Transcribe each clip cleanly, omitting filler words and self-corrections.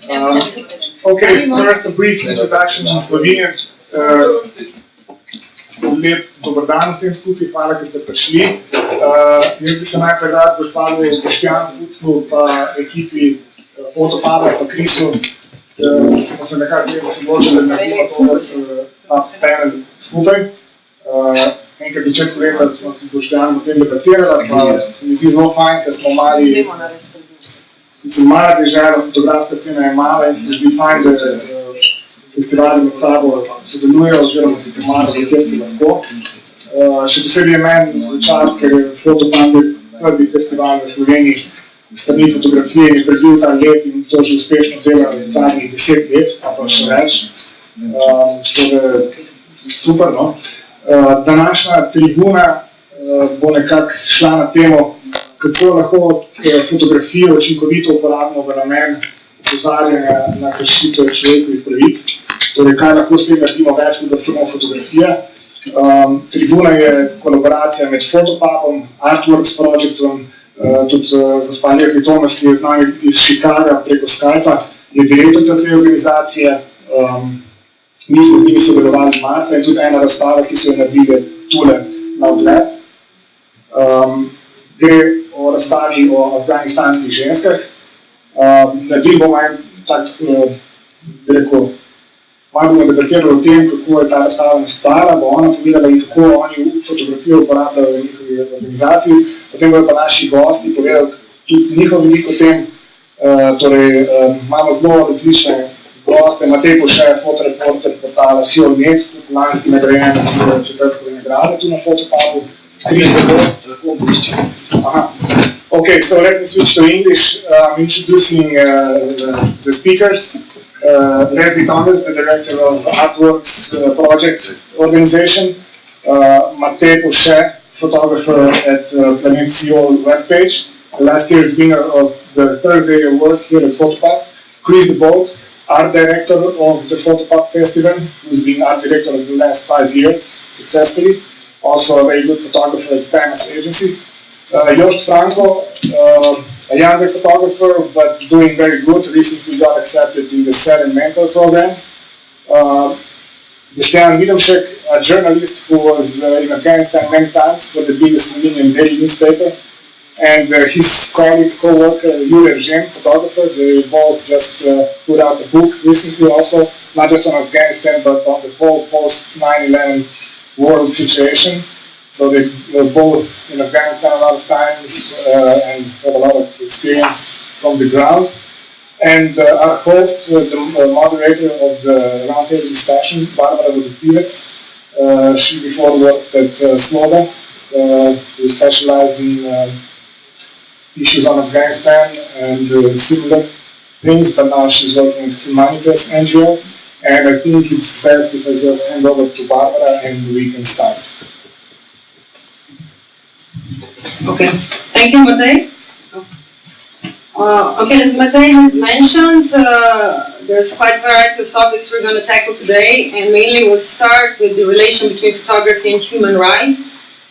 Okay, first a brief introduction in Slovenia. Lep dober dan vsem skupaj, hvala, da ste prišli. Jaz bi se najprej rad zahvalil Boštjanu Pucnu pa ekipi Fotopuba pa Krisu. Smo se nekako odločili, da naredimo ta panel skupaj. Enkrat začetku leta smo s Boštjanom o tem debatirali, pa se mi zdi zelo fajn, ker smo mali dežela, fotografska scena je mala in se mi zdi fajn, da festivali med sabo sodelujejo oziroma se pomagajo, kjer se lahko. Še posebej je meni čast, ker je Fotopub prvi festival v Sloveniji v strani fotografije in je prebil ta let in to že uspešno dela v zadnjih 10 let, pa še več. Super, no. Današnja tribuna bo nekako šla na temo, kako lahko fotografijo učinkovito uporabimo v namen opozarjanja na kršitve človekovih pravic. Torej, kaj lahko s tem naredimo več, kot da samo fotografija. Tribuna je kolaboracija med Fotopubom, Artworks Projectom, tudi gospa Leslie Thomas, ki je z nami iz Chicaga preko Skypa, je direktorica te organizacije. Mi smo z njimi sodelovali marca in tudi ena razstava, ki so jo naredili tule na ogled. Gre o razstavi o afganistanskih ženskah. Naredili bomo en tak, bi rekel, malo bomo debatirali o tem, kako je ta razstava nastala, bo ona povedala in kako oni fotografijo uporabljajo v njihovi organizaciji. Potem bodo pa naši gosti povedali tudi njihov veliko o tem. Torej, imamo zelo različne goste, Matej Poše, fotoreporter portala Siol.net, tudi lanski nagrajenec četrtkove nagrade tu na Fotopubu. Okay, so let me switch to English. I'm introducing the speakers. Leslie Thomas, the director of Artworks Projects Organization. Matej Poše, photographer at Planet Siol webpage. Last year's winner of the Thursday Award here at Fotopub. Chris Bolt, art director of the Fotopub Festival, who's been art director of the last 5 years successfully. Also a very good photographer at Panos Agency. Jost Franco, a younger photographer, but doing very good. Recently got accepted in the Set and Mentor program. Boštjan Vidomšek, a journalist who was in Afghanistan many times for the biggest Slovenian daily newspaper. And his colleague, co-worker, Jure Ržen, photographer, they both just put out a book recently also, not just on Afghanistan, but on the whole post-9/11 world situation. So they were both in Afghanistan a lot of times and have a lot of experience from the ground. And our host, the moderator of the roundtable discussion, Barbara Vodopivec, she before worked at Sloda, who specialized in issues on Afghanistan and similar things, but now she's working with Humanitas NGO. And I think it's best if I just hand over to Barbara and we can start. Okay, thank you, Matej. Okay, as Matej has mentioned, there's quite a variety of topics we're going to tackle today, and mainly we'll start with the relation between photography and human rights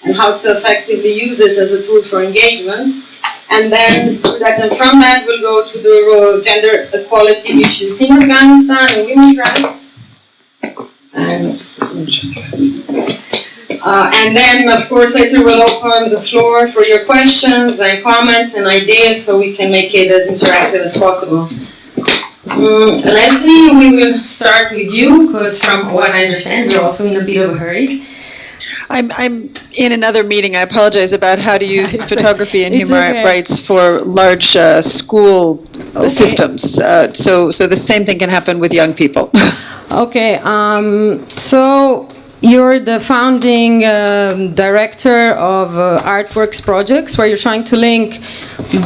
and how to effectively use it as a tool for engagement. And then from that we'll go to the gender equality issues in Afghanistan and women's rights. And then, of course, later we'll open the floor for your questions and comments and ideas so we can make it as interactive as possible. Leslie, we will start with you because from what I understand, you're also in a bit of a hurry. I'm in another meeting. I apologize about how to use photography and human rights for large school systems. So the same thing can happen with young people. Okay, so you're the founding director of Artworks Projects, where you're trying to link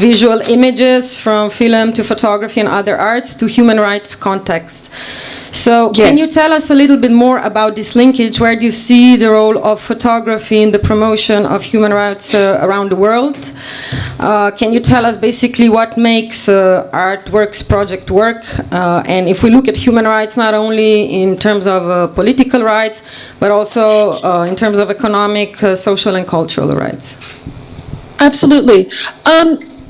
visual images from film to photography and other arts to human rights context. So can you tell us a little bit more about this linkage? Where do you see the role of photography in the promotion of human rights around the world? Can you tell us basically what makes Artworks Project work? And if we look at human rights, not only in terms of political rights, but also in terms of economic, social and cultural rights. Absolutely.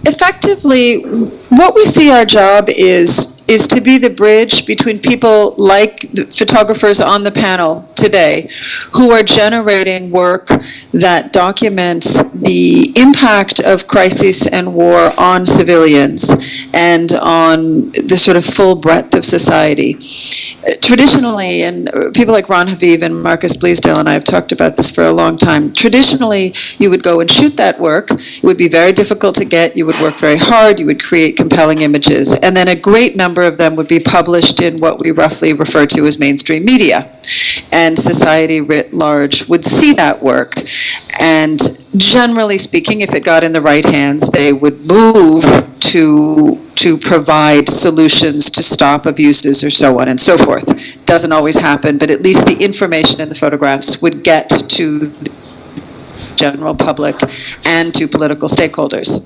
Effectively, what we see our job is is to be the bridge between people like the photographers on the panel today who are generating work that documents the impact of crisis and war on civilians and on the sort of full breadth of society. Traditionally, and people like Ron Haviv and Marcus Bleasdale and I have talked about this for a long time, traditionally you would go and shoot that work. It would be very difficult to get. You would work very hard. You would create compelling images. And then a great number of them would be published in what we roughly refer to as mainstream media. And society writ large would see that work. And generally speaking, if it got in the right hands, they would move to provide solutions to stop abuses or so on and so forth. Doesn't always happen, but at least the information in the photographs would get to the general public and to political stakeholders.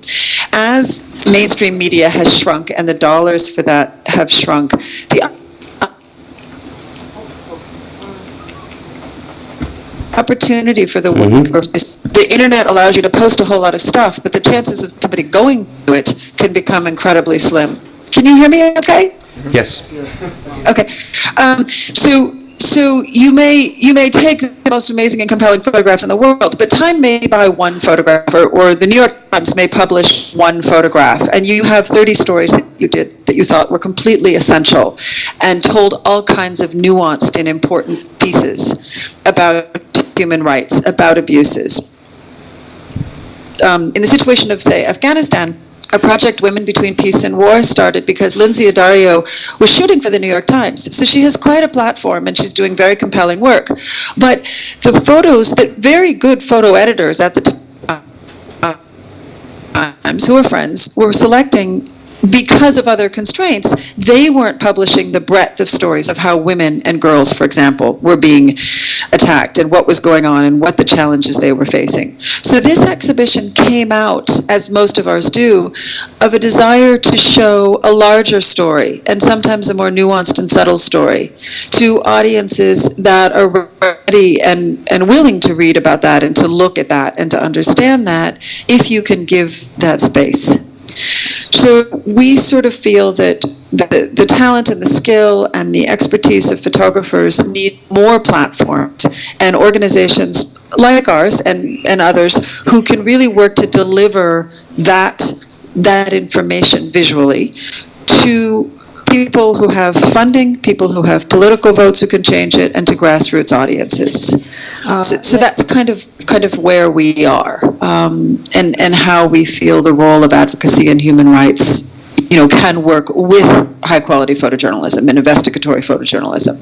As mainstream media has shrunk and the dollars for that have shrunk, the opportunity for the is the internet allows you to post a whole lot of stuff, but the chances of somebody going to it can become incredibly slim. Can you hear me okay? Yes. Okay. So you may take the most amazing and compelling photographs in the world, but Time may buy one photograph, or the New York Times may publish one photograph, and you have 30 stories that you did that you thought were completely essential and told all kinds of nuanced and important pieces about human rights, about abuses. In the situation of, say, Afghanistan, a project, Women Between Peace and War, started because Lindsay Addario was shooting for the New York Times. So she has quite a platform and she's doing very compelling work. But the photos that very good photo editors at the Times, who were friends, were selecting because of other constraints, they weren't publishing the breadth of stories of how women and girls, for example, were being attacked and what was going on and what the challenges they were facing. So this exhibition came out, as most of ours do, of a desire to show a larger story and sometimes a more nuanced and subtle story to audiences that are ready and willing to read about that and to look at that and to understand that if you can give that space. So we sort of feel that the talent and the skill and the expertise of photographers need more platforms and organizations like ours and others who can really work to deliver that information visually to people who have funding, people who have political votes who can change it, and to grassroots audiences. So that's kind of where we are, and how we feel the role of advocacy and human rights, can work with high-quality photojournalism and investigatory photojournalism.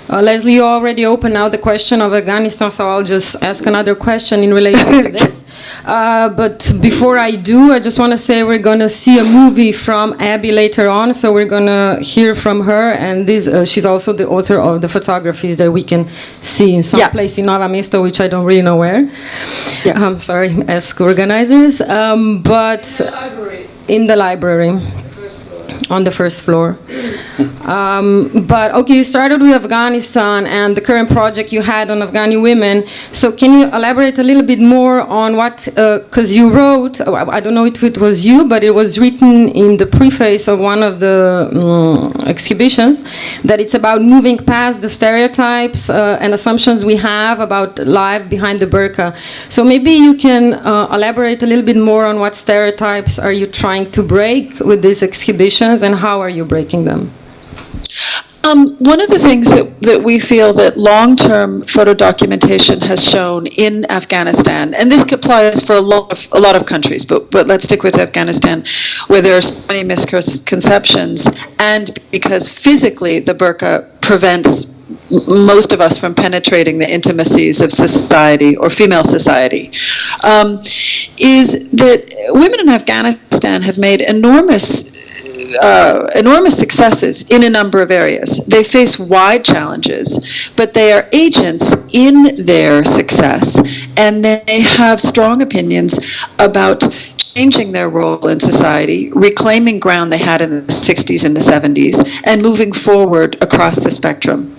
Leslie, you already opened now the question of Afghanistan, so I'll just ask another question in relation to this. But before I do, I just want to say we're going to see a movie from Abby later on, so we're going to hear from her, and she's also the author of the photographies that we can see in some place in Nova Mesto, which I don't really know where. Yeah. Sorry, ask organizers. But in the library. On the first floor. But okay, you started with Afghanistan and the current project you had on Afghani women. So can you elaborate a little bit more on what, because you wrote, I don't know if it was you, but it was written in the preface of one of the exhibitions, that it's about moving past the stereotypes and assumptions we have about life behind the burqa. So maybe you can elaborate a little bit more on what stereotypes are you trying to break with these exhibitions, and how are you breaking them? One of the things that we feel that long-term photo documentation has shown in Afghanistan, and this applies for a lot of countries, but let's stick with Afghanistan, where there are so many misconceptions, and because physically the burqa prevents most of us from penetrating the intimacies of society or female society, is that women in Afghanistan have made enormous successes in a number of areas. They face wide challenges, but they are agents in their success, and they have strong opinions about changing their role in society, reclaiming ground they had in the 60s and the 70s, and moving forward across the spectrum.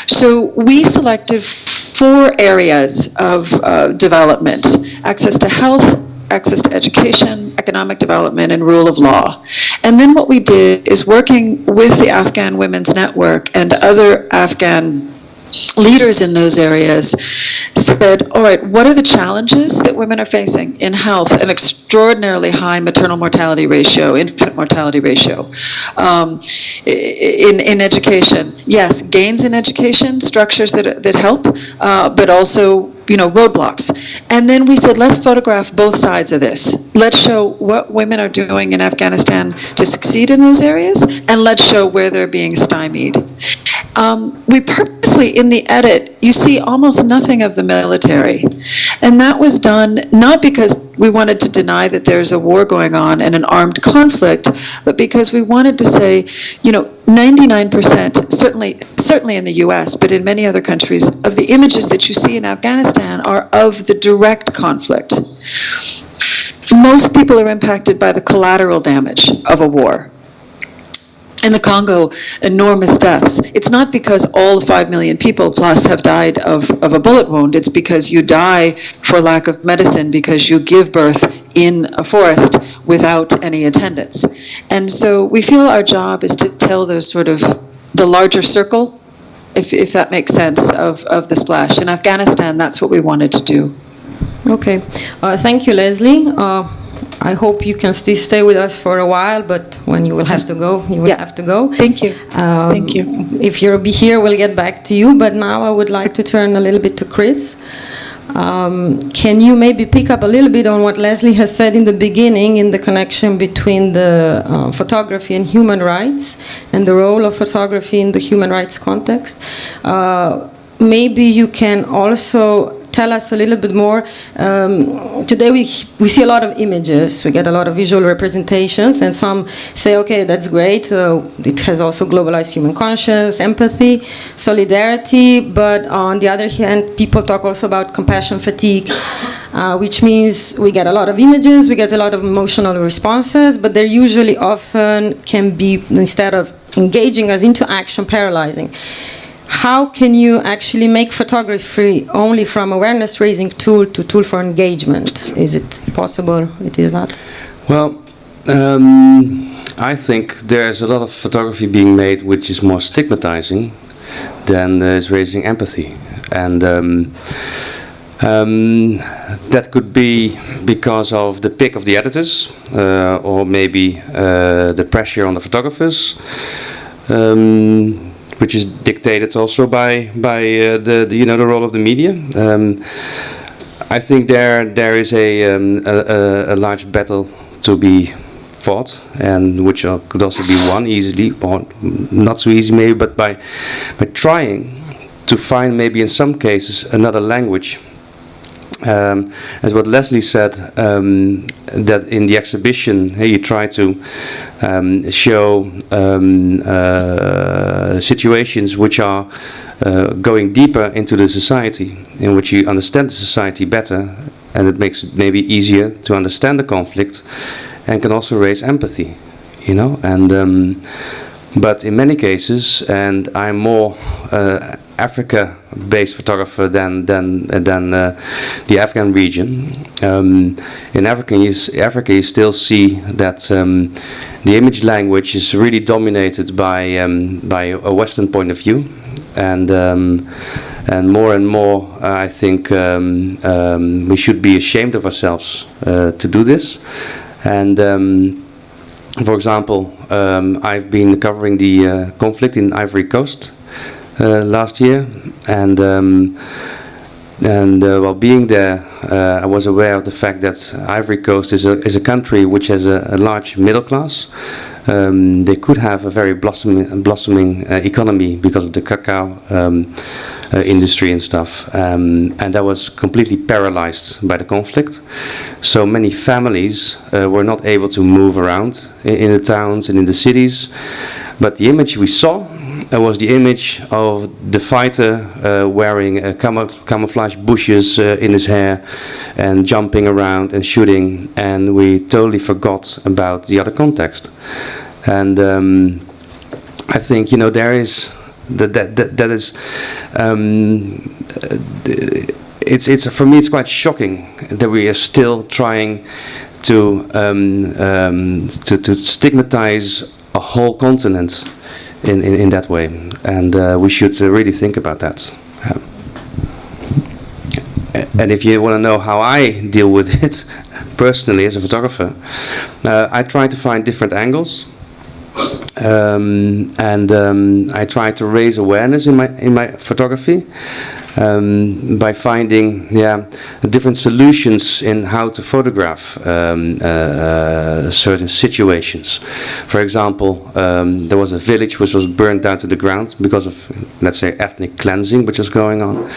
So we selected 4 areas of development: access to health, access to education, economic development, and rule of law. And then what we did is, working with the Afghan Women's Network and other Afghan leaders in those areas, said, all right, what are the challenges that women are facing in health? An extraordinarily high maternal mortality ratio, infant mortality ratio. In education, yes, gains in education, structures that help, but also, roadblocks. And then we said, let's photograph both sides of this. Let's show what women are doing in Afghanistan to succeed in those areas, and let's show where they're being stymied. We purposely, in the edit, you see almost nothing of the military. And that was done not because we wanted to deny that there's a war going on and an armed conflict, but because we wanted to say, 99%, certainly in the US, but in many other countries, of the images that you see in Afghanistan are of the direct conflict. Most people are impacted by the collateral damage of a war. In the Congo, enormous deaths. It's not because all 5 million people plus have died of a bullet wound. It's because you die for lack of medicine, because you give birth in a forest without any attendants. And so we feel our job is to tell those sort of the larger circle, if that makes sense, of the splash. In Afghanistan, that's what we wanted to do. Okay. Thank you, Leslie. I hope you can still stay with us for a while, but when you will have to go, you will have to go. Thank you. Thank you. If you'll be here, we'll get back to you, but now I would like to turn a little bit to Chris. Can you maybe pick up a little bit on what Leslie has said in the beginning, in the connection between the photography and human rights, and the role of photography in the human rights context? Maybe you can also tell us a little bit more. Today we see a lot of images, we get a lot of visual representations, and some say, okay, that's great, it has also globalized human conscience, empathy, solidarity, but on the other hand, people talk also about compassion fatigue, which means we get a lot of images, we get a lot of emotional responses, but they're usually often can be, instead of engaging us into action, paralyzing. How can you actually make photography only from awareness-raising tool to tool for engagement? Is it possible? It is not? Well, I think there's a lot of photography being made which is more stigmatizing than is raising empathy. And that could be because of the pick of the editors, or maybe the pressure on the photographers. Which is dictated also by the role of the media. I think there is a large battle to be fought, and which could also be won easily, or not so easy maybe, but by trying to find maybe in some cases another language. As what Leslie said, that in the exhibition, hey, you try to show situations which are going deeper into the society, in which you understand the society better, and it makes it maybe easier to understand the conflict, and can also raise empathy, And but in many cases, and I'm more Africa-based photographer than the Afghan region. In Africa, you still see that the image language is really dominated by a Western point of view, and more, I think we should be ashamed of ourselves to do this. And for example, I've been covering the conflict in Ivory Coast last year, and while being there, I was aware of the fact that Ivory Coast is a country which has a large middle class. They could have a very blossoming economy because of the cacao industry and stuff, and that was completely paralyzed by the conflict. So many families were not able to move around in the towns and in the cities, but the image we saw was the image of the fighter wearing camouflage bushes in his hair and jumping around and shooting, and we totally forgot about the other context. And I think there is that is it's for me it's quite shocking that we are still trying to stigmatize a whole continent in that way, and we should really think about that. And if you want to know how I deal with it personally as a photographer, I try to find different angles, and I try to raise awareness in my photography by finding different solutions in how to photograph certain situations. For example, there was a village which was burned down to the ground because of, let's say, ethnic cleansing which was going on,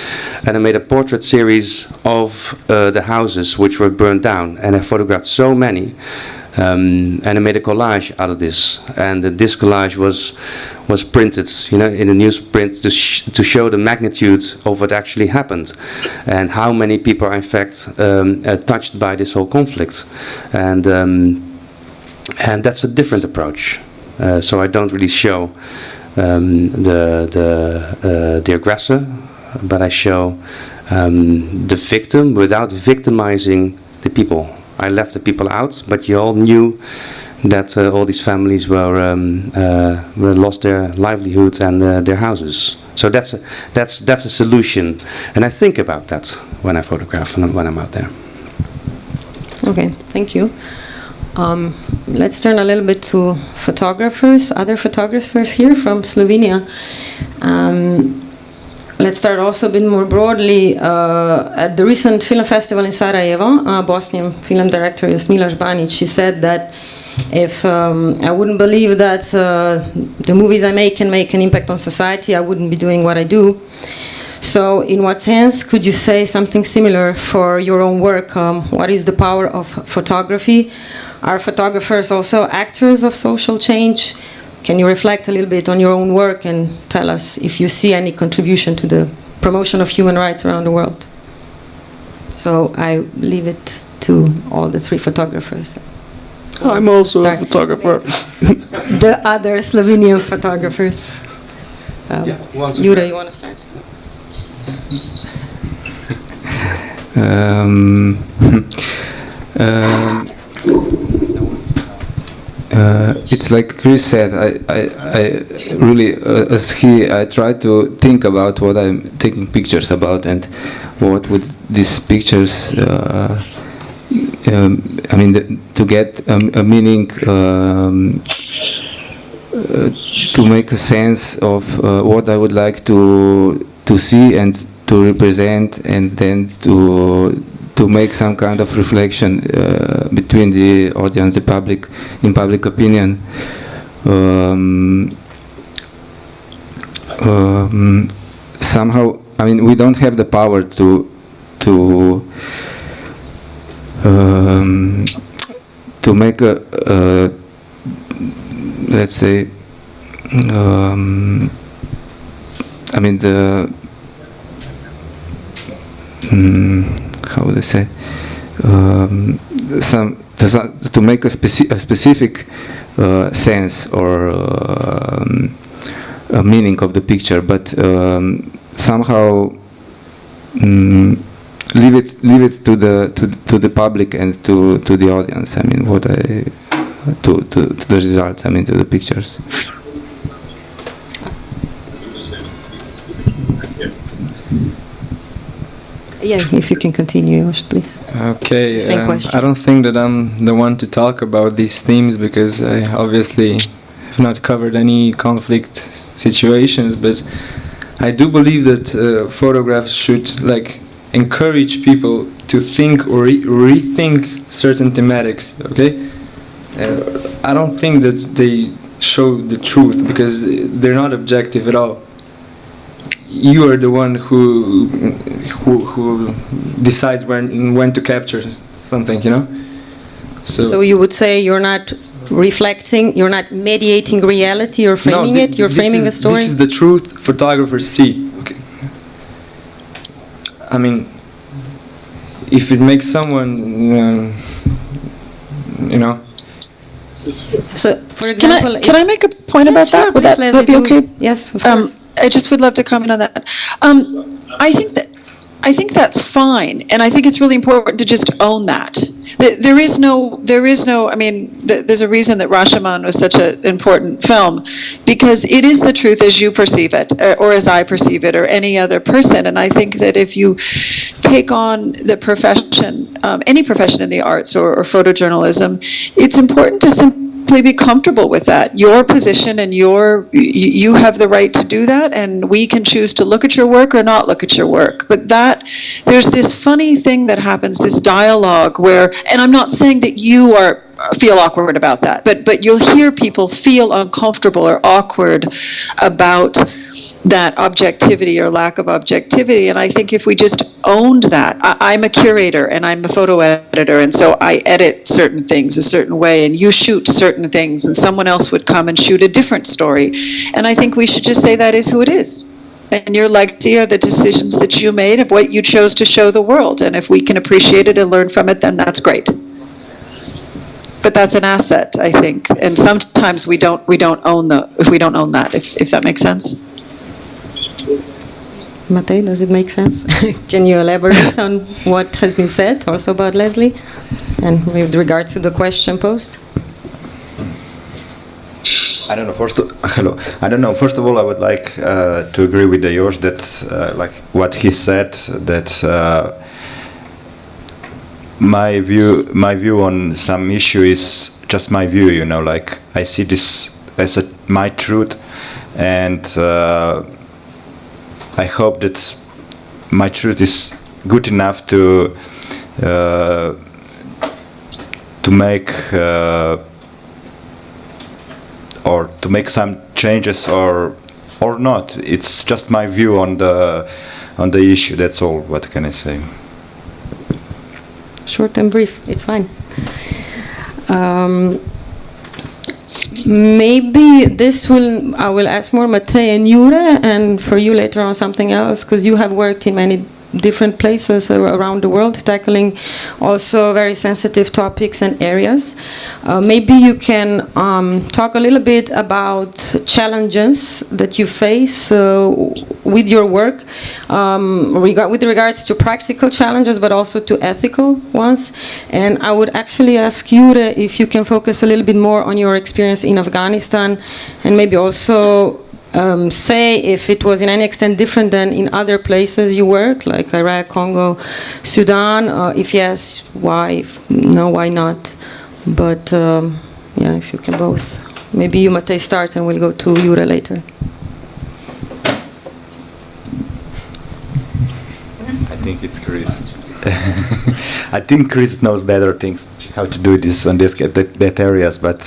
and I made a portrait series of the houses which were burned down, and I photographed so many. And I made a collage out of this, and this collage was printed, in a newsprint to show the magnitude of what actually happened, and how many people are in fact touched by this whole conflict, and that's a different approach. So I don't really show the aggressor, but I show the victim without victimizing the people. I left the people out, but you all knew that all these families were lost their livelihoods and their houses. So that's a solution, and I think about that when I photograph and when I'm out there. Okay, thank you. Let's turn a little bit to photographers, other photographers here from Slovenia. Let's start also a bit more broadly. At the recent film festival in Sarajevo, Bosnian film director Jasmila Žbanić, she said that if I wouldn't believe that the movies I make can make an impact on society, I wouldn't be doing what I do. So in what sense could you say something similar for your own work? What is the power of photography? Are photographers also actors of social change? Can you reflect a little bit on your own work and tell us if you see any contribution to the promotion of human rights around the world? So I leave it to all the three photographers. I'm also a photographer. The other Slovenian photographers. Jure, you want to start? It's like Chris said, I really, I try to think about what I'm taking pictures about and what would these pictures, to get a meaning, to make a sense of what I would like to see and to represent, and then to make some kind of reflection between the audience, the public, in public opinion. Somehow, we don't have the power to make a let's say, how would I say, to make a specific sense or a meaning of the picture, but somehow leave it to the public and to the audience. To the results. To the pictures. Yeah, if you can continue, please. Okay, Same question. I don't think that I'm the one to talk about these themes because I obviously have not covered any conflict situations, but I do believe that photographs should encourage people to think or rethink certain thematics, okay? I don't think that they show the truth because they're not objective at all. You are the one who decides when to capture something, So you would say you're not reflecting, you're not mediating reality or framing it, you're framing the story? This is the truth photographers see. Okay. If it makes someone, So, for example... Can I make a point about sure, that? Would that be okay? Yes, of course. I just would love to comment on that. I think that I think that's fine, and I think it's really important to just own that. There is no. I mean, there's a reason that Rashomon was such an important film, because it is the truth as you perceive it, or as I perceive it, or any other person. And I think that if you take on the profession, any profession in the arts or photojournalism, it's important to simply be comfortable with that. Your position and you have the right to do that, and we can choose to look at your work or not look at your work. But there's this funny thing that happens, this dialogue where, and I'm not saying that you feel awkward about that, but you'll hear people feel uncomfortable or awkward about that objectivity or lack of objectivity. And I think if we just owned that, I'm a curator and I'm a photo editor, and so I edit certain things a certain way, and you shoot certain things, and someone else would come and shoot a different story. And I think we should just say that is who it is. And your legacy are the decisions that you made of what you chose to show the world. And if we can appreciate it and learn from it, then that's great. But that's an asset, I think. And sometimes we don't own that, if that makes sense. Matej, does it make sense? Can you elaborate on what has been said also about Leslie and with regard to the question posed? I don't know. Hello. I don't know. First of all, I would like to agree with Josh that, like what he said, that my view on some issue is just my view. You know, like I see this as my truth, and I hope that my truth is good enough to make or to make some changes or not. It's just my view on the issue. That's all. What can I say? Short and brief. It's fine. Maybe I will ask more Matej and Jure, and for you later on something else, because you have worked in many different places around the world, tackling also very sensitive topics and areas. Maybe you can talk a little bit about challenges that you face with your work, with regards to practical challenges, but also to ethical ones. And I would actually ask you if you can focus a little bit more on your experience in Afghanistan, and maybe also say if it was in any extent different than in other places you work, like Iraq, Congo, Sudan. If yes, why? If no, why not? But yeah, if you can both. Maybe you, Matej, start, and we'll go to Jure later. I think it's Chris. I think Chris knows better things how to do this on that areas, but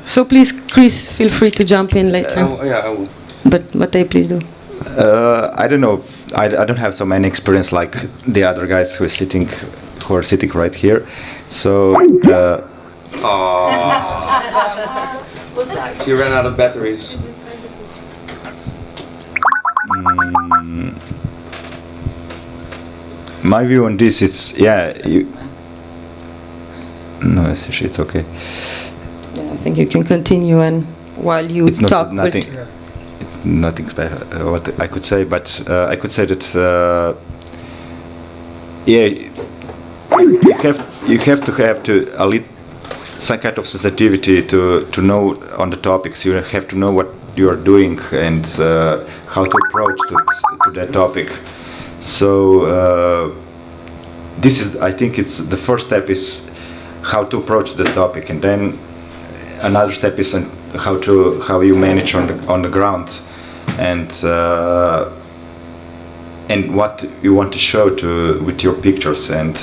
so please, Chris, feel free to jump in later. Yeah, I will. But Matej, please do. I don't know. I don't have so many experience like the other guys who are sitting right here. So. You ran out of batteries. My view on this is, no, it's okay. Yeah, I think you can continue, and while you it's talk. It's nothing special, what I could say, but I could say that, you have to have some kind of sensitivity to know on the topics. You have to know what you are doing and how to approach to that topic. So I think it's the first step is how to approach the topic, and then another step is on how you manage on the ground, and what you want to show with your pictures, and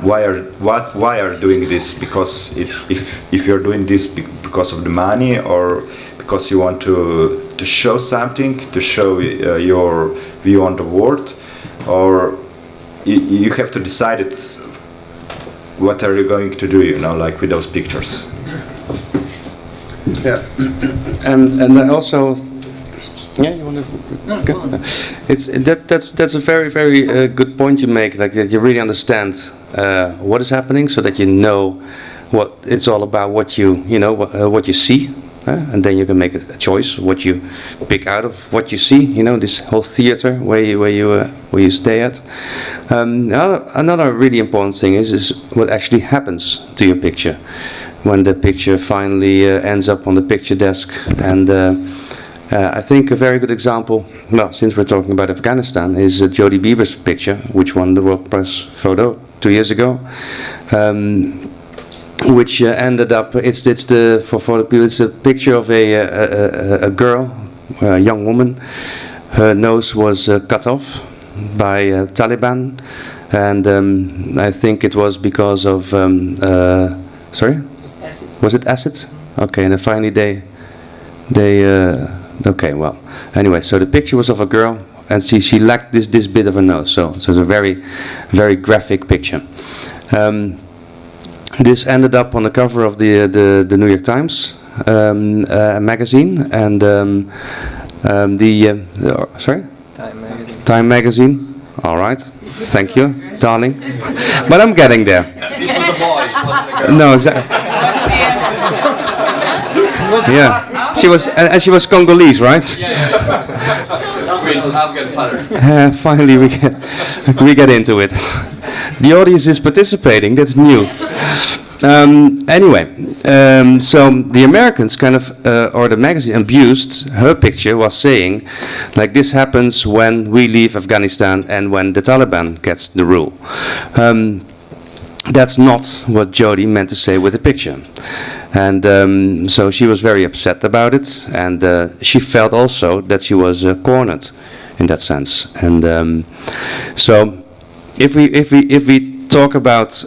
why are doing this, because if you're doing this because of the money, or because you want to show something, to show your view on the world, or you have to decide what are you going to do, like with those pictures. Yeah, and also, yeah, you want to? No. That's a very very good point you make. Like that, you really understand what is happening, so that you know what it's all about. What you see, and then you can make a choice what you pick out of what you see. You know, this whole theater where you stay at. Another really important thing is what actually happens to your picture when the picture finally ends up on the picture desk. And I think a very good example, well, since we're talking about Afghanistan, is Jodie Bieber's picture, which won the World Press Photo 2 years ago. Which ended up, it's a picture of a girl, a young woman. Her nose was cut off by Taliban, and I think it was because of sorry, was it acid? Okay, and then finally they okay, well, anyway, so the picture was of a girl, and she lacked this bit of a nose, so it's a very graphic picture. This ended up on the cover of the New York Times magazine, and sorry? Time magazine. Time magazine. All right, thank you, darling. But I'm getting there. It was a boy, it wasn't a girl. No, exactly. Yeah, she was, and she was Congolese, right? Afghan father. Finally, we get into it. The audience is participating. That's new. Anyway, so the Americans kind of, or the magazine abused her picture, was saying, like, this happens when we leave Afghanistan and when the Taliban gets the rule. That's not what Jodie meant to say with the picture. And so she was very upset about it, and she felt also that she was cornered in that sense. And so if we talk about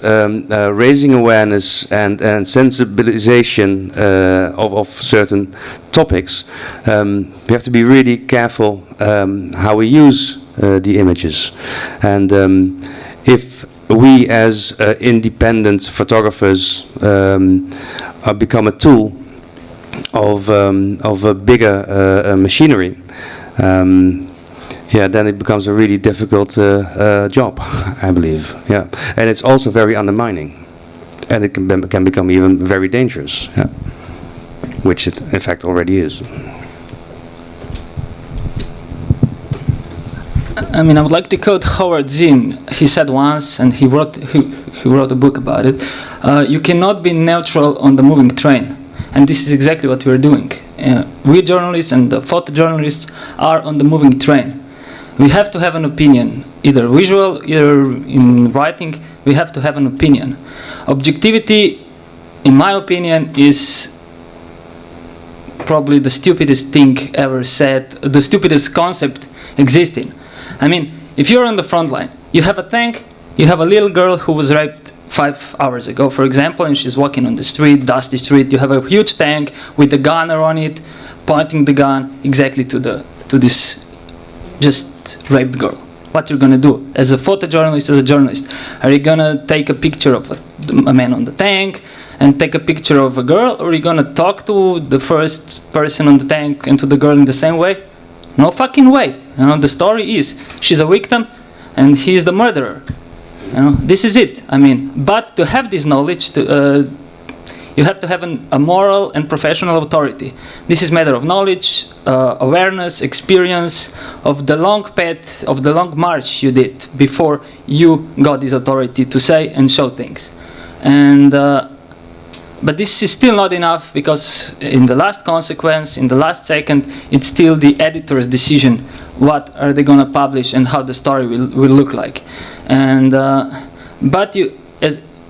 raising awareness and sensibilization of certain topics, we have to be really careful how we use the images. And if we as independent photographers become a tool of a bigger machinery, yeah, then it becomes a really difficult job, I believe. Yeah, and it's also very undermining, and it can become even very dangerous. Yeah, which it in fact already is. I mean, I would like to quote Howard Zinn. He said once, and he wrote a book about it, you cannot be neutral on the moving train. And this is exactly what we're doing. We journalists and the photojournalists are on the moving train. We have to have an opinion, either visual, either in writing, we have to have an opinion. Objectivity, in my opinion, is probably the stupidest thing ever said, the stupidest concept existing. I mean, if you're on the front line, you have a tank, you have a little girl who was raped 5 hours ago, for example, and she's walking on the street, dusty street. You have a huge tank with a gunner on it, pointing the gun exactly to this just raped girl. What you're gonna do as a photojournalist, as a journalist? Are you gonna take a picture of a man on the tank and take a picture of a girl, or are you gonna talk to the first person on the tank and to the girl in the same way? No fucking way. You know, the story is she's a victim and he's the murderer. You know, this is it. I mean, but to have this knowledge, you have to have a moral and professional authority. This is a matter of knowledge, awareness, experience of the long path, of the long march you did before you got this authority to say and show things. And but this is still not enough, because in the last consequence, in the last second, it's still the editor's decision. What are they going to publish and how the story will look like? And but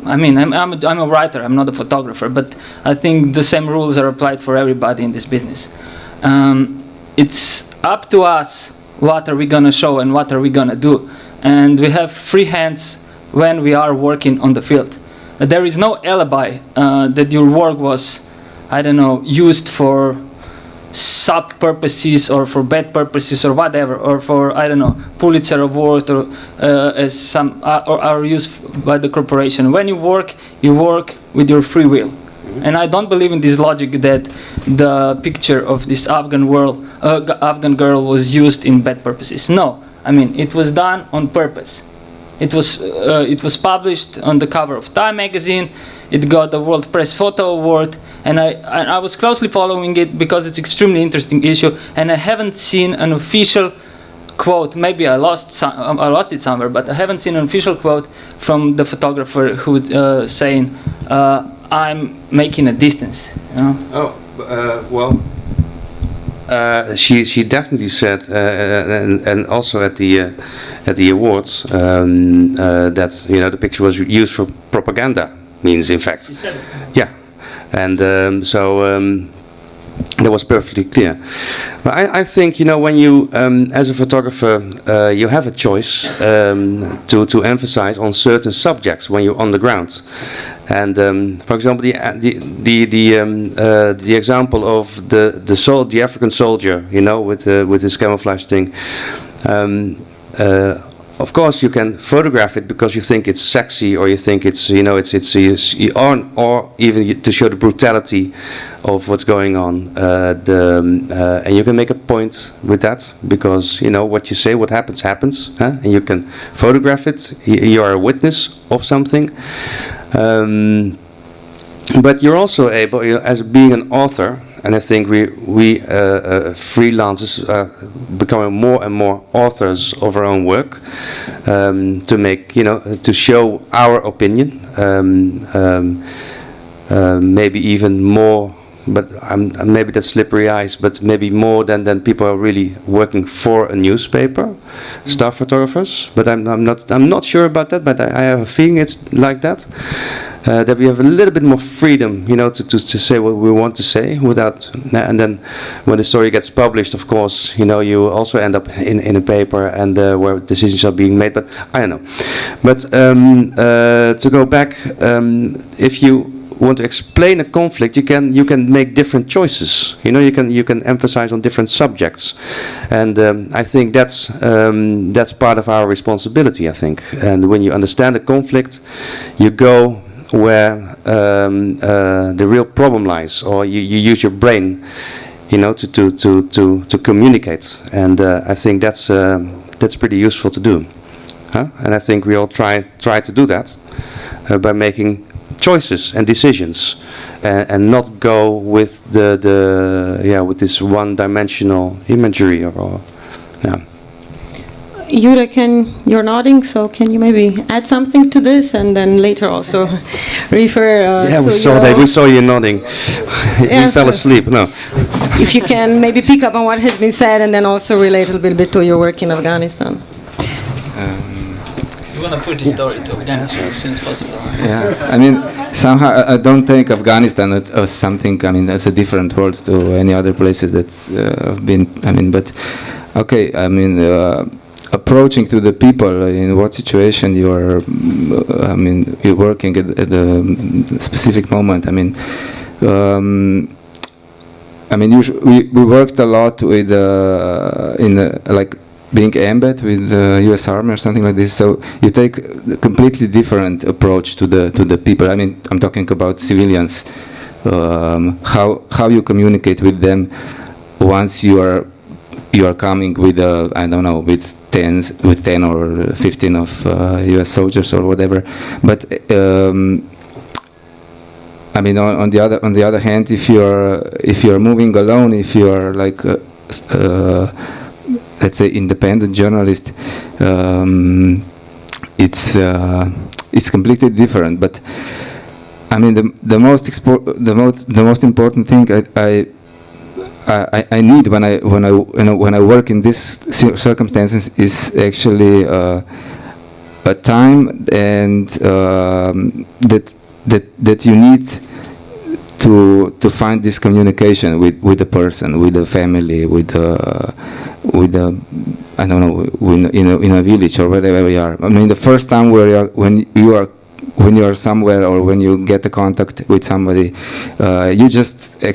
I mean, I'm a writer, I'm not a photographer, but I think the same rules are applied for everybody in this business. It's up to us what are we going to show and what are we going to do. And we have free hands when we are working on the field. There is no alibi that your work was, I don't know, used for sub purposes or for bad purposes or whatever, or for, I don't know, Pulitzer Award, or as some or are used by the corporation. When you work with your free will. And I don't believe in this logic that the picture of this Afghan girl was used in bad purposes. No, I mean, it was done on purpose. It was published on the cover of Time magazine. It got the World Press Photo Award, and I was closely following it because it's extremely interesting issue, and I haven't seen an official quote. Maybe I lost it somewhere, but I haven't seen an official quote from the photographer who saying, "I'm making a distance." You know? Oh, well. She definitely said, and also at the awards, that the picture was used for propaganda. Means in fact, yeah, and that was perfectly clear. But I think when you, as a photographer, you have a choice to emphasize on certain subjects when you're on the ground. And for example, the example of the African soldier, with his camouflage thing. Of course, you can photograph it because you think it's sexy, or you think it's or even to show the brutality of what's going on. And you can make a point with that because what you say, what happens, happens, huh? And you can photograph it. You are a witness of something. But you're also able, as being an author, and I think we freelancers are becoming more and more authors of our own work, to make, to show our opinion, maybe even more. But maybe that's slippery ice. But maybe more than people are really working for a newspaper, staff photographers. But I'm not sure about that. But I have a feeling it's like that. That we have a little bit more freedom, to say what we want to say without. And then when the story gets published, of course, you also end up in a paper and where decisions are being made. But I don't know. But to go back, if you want to explain a conflict, you can make different choices. You can emphasize on different subjects, and I think that's part of our responsibility. I think, and when you understand the conflict, you go where the real problem lies, or you use your brain, to communicate, and I think that's pretty useful to do, huh? And I think we all try to do that by making choices and decisions, and not go with with this one-dimensional imagery or yeah. Jure, you're nodding, so can you maybe add something to this, and then later also refer yeah, to we saw that. We saw you nodding. Yeah, You fell asleep. No. If you can maybe pick up on what has been said, and then also relate a little bit to your work in Afghanistan. You want to push the story to Afghanistan as soon as possible. Yeah, I mean, somehow I don't think Afghanistan is something. I mean, that's a different world to any other places that have been. I mean, but okay. I mean, approaching to the people in what situation you are. I mean, you're working at a specific moment. I mean. Usually we worked a lot with like being embed with the U.S. Army or something like this. So you take a completely different approach to the people. I mean, I'm talking about civilians. How you communicate with them once you are coming with I don't know, with 10 or 15 of U.S. soldiers or whatever. But I mean, on the other hand, if you're moving alone, if you are like let's say independent journalist, it's completely different. But I mean, the most important thing I need when I work in these circumstances is actually a time and that you need to find this communication with the person, with the family, with I don't know, in a village or wherever we are. I mean, the first time when you are somewhere or when you get a contact with somebody, you just say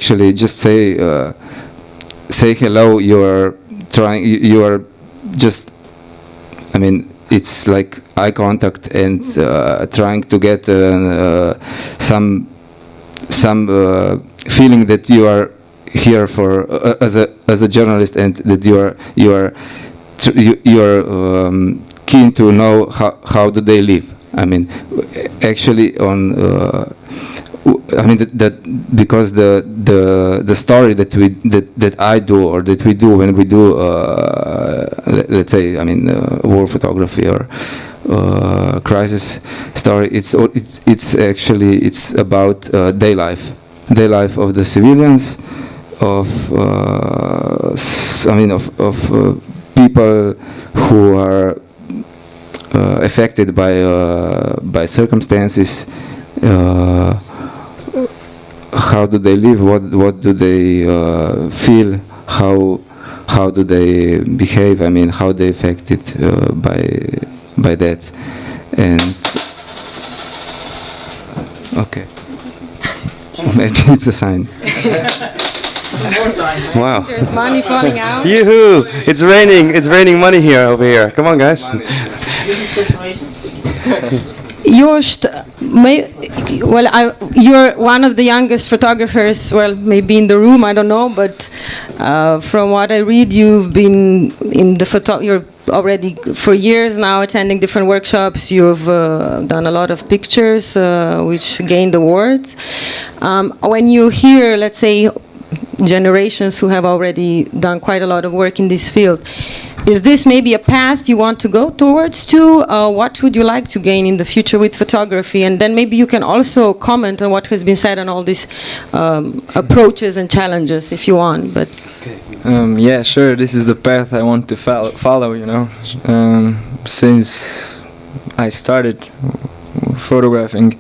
hello. You are just. I mean, it's like eye contact and trying to get some feeling that you are here for as a journalist, and that you are keen to know how do they live. I mean, actually I mean that because the story that I do or that we do when we do let's say, I mean, war photography or crisis story, it's actually about day life of the civilians, of people who are affected by circumstances. How do they live? What do they feel? How do they behave? I mean, how they affected by that? And okay, maybe it's a sign. Wow. There's money falling out. Yoo-hoo! It's raining. It's raining money here over here. Come on, guys. Joost, you're one of the youngest photographers, well, maybe in the room, I don't know, but from what I read, you've been in the you're already for years now attending different workshops. You've done a lot of pictures, which gained awards. When you hear, let's say, generations who have already done quite a lot of work in this field, is this maybe a path you want to go towards too? What would you like to gain in the future with photography? And then maybe you can also comment on what has been said on all these approaches and challenges if you want. But yeah, sure, this is the path I want to follow, you know. Since I started photographing.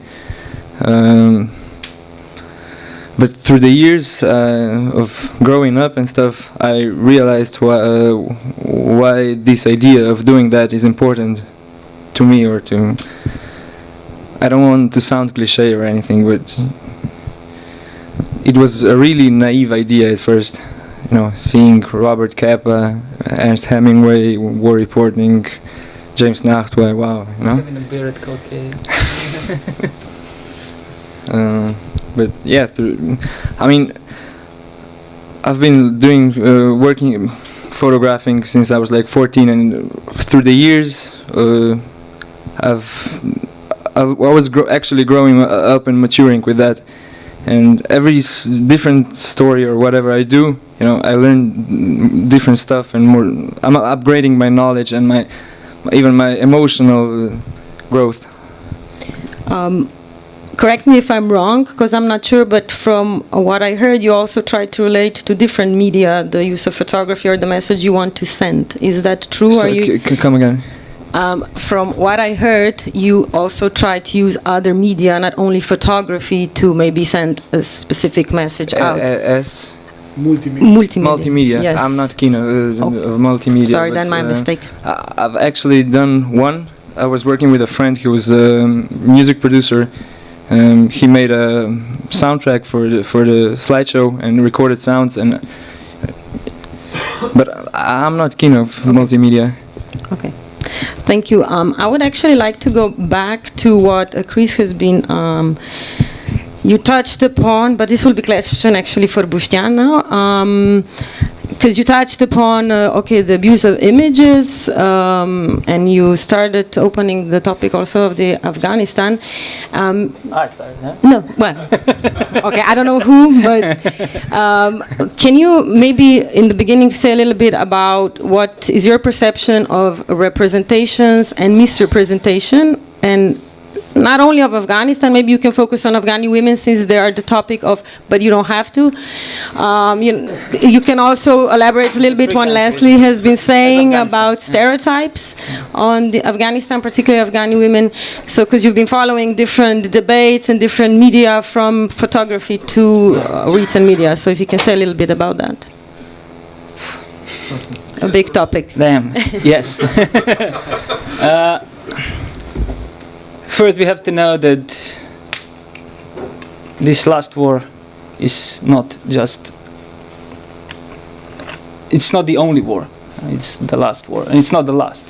But through the years of growing up and stuff, I realized why this idea of doing that is important to me, or to... I don't want to sound cliché or anything, but it was a really naive idea at first. You know, seeing Robert Capa, Ernst Hemingway, war reporting, James Nachtwey, wow, you know? Having a beer at cocaine. But yeah, I mean, I've been doing working photographing since I was like 14, and through the years, I was actually growing up and maturing with that. And every different story or whatever I do, you know, I learn different stuff and more. I'm upgrading my knowledge and even my emotional growth. Correct me if I'm wrong, because I'm not sure, but from what I heard, you also try to relate to different media, the use of photography or the message you want to send. Is that true? So come again? From what I heard, you also try to use other media, not only photography, to maybe send a specific message out. As multimedia. Yes. I'm not keen of multimedia. Sorry, then my mistake. I've actually done one. I was working with a friend who was a music producer. He made a soundtrack for the slideshow and recorded sounds, but I'm not keen of multimedia. Okay, thank you. I would actually like to go back to what Chris has been. You touched upon, but this will be question actually for Boštjan now. Because you touched upon, the abuse of images, and you started opening the topic also of the Afghanistan. I started, huh? No, well, okay, I don't know who, but can you maybe in the beginning say a little bit about what is your perception of representations and misrepresentation, and not only of Afghanistan, maybe you can focus on Afghani women since they are the topic of, but you don't have to. You can also elaborate a little bit what Leslie has been saying about stereotypes on the Afghanistan, particularly Afghani women. So, because you've been following different debates and different media from photography to written media. So if you can say a little bit about that. A big topic. Damn, yes. First, we have to know that this last war is not just... It's not the only war. It's the last war. And it's not the last